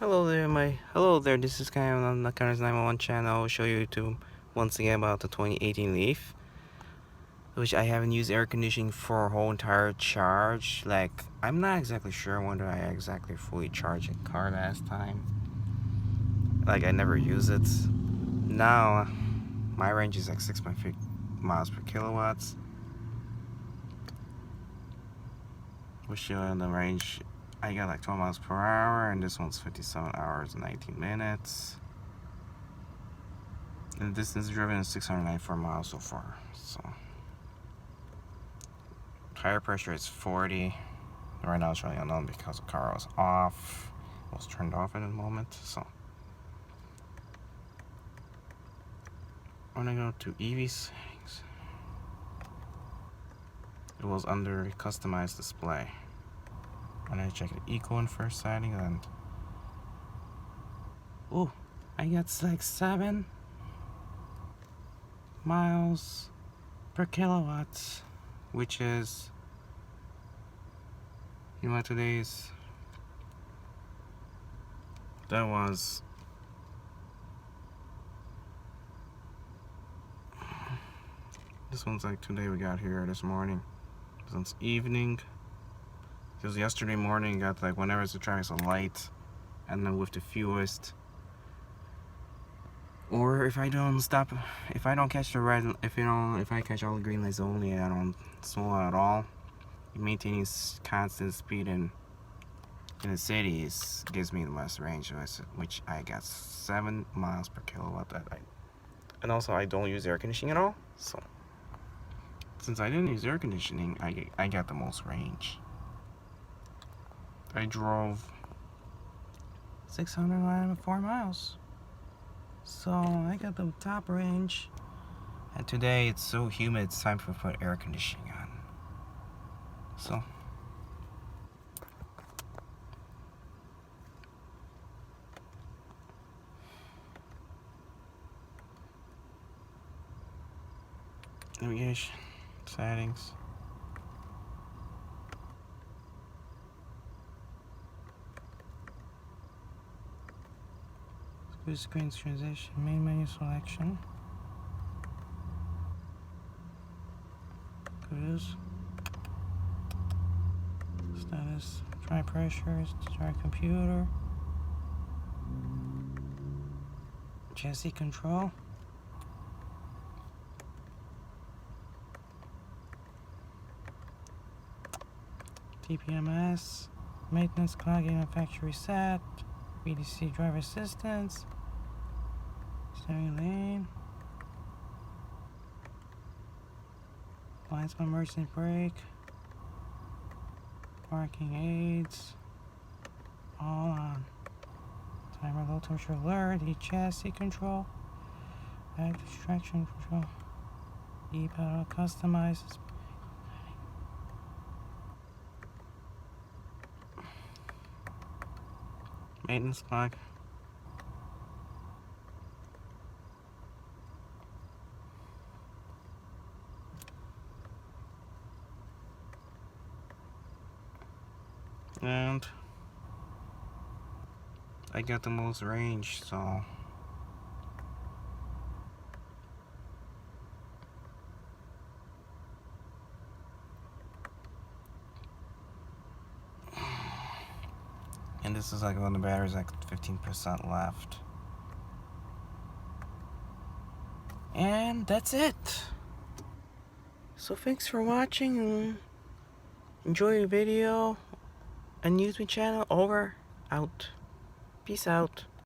Hello there, this is Kyle on the Cars 911 channel. I'll show you once again about the 2018 Leaf, which I haven't used air conditioning for a whole entire charge. Like, I'm not exactly sure when I exactly fully charged a car last time. Like, I never use it. Now my range is like 6.5 miles per kilowatts, which on the range I got like 12 miles per hour, and this one's 57 hours and 19 minutes. And the distance driven is 694 miles so far. So tire pressure is 40. Right now it's really unknown because the car was off. It was turned off in a moment. So when I go to EV settings, it was under customized display. And I check the eco in first setting, and ooh, I got like 7 miles per kilowatt, which is, you know what today's, that was this one's like today we got here this morning. This one's evening. Because yesterday morning got like whenever the traffic's so light, and then with the fewest, or if I don't stop, if I don't catch the red, if I catch all the green lights only, I don't slow at all. Maintaining constant speed in the cities gives me the best range, which I got 7 miles per kilowatt. And also I don't use air conditioning at all, so since I didn't use air conditioning, I got the most range. I drove 604 miles, so I got the top range. And today it's so humid, it's time to put air conditioning on. So navigation settings. Split screen transition, main menu selection. Cruise. Status, dry pressures, dry computer. Chassis control. TPMS, maintenance clock and factory reset, BDC driver assistance, steering lane, blind spot emergency brake, parking aids, all on. Timer low temperature alert, chassis control, active traction control, E-pedal customizes. Maintenance clock. And I got the most range, so and this is like when the battery's like 15% left. And that's it. So thanks for watching, and enjoy your video and YouTube channel. Over, out. Peace out.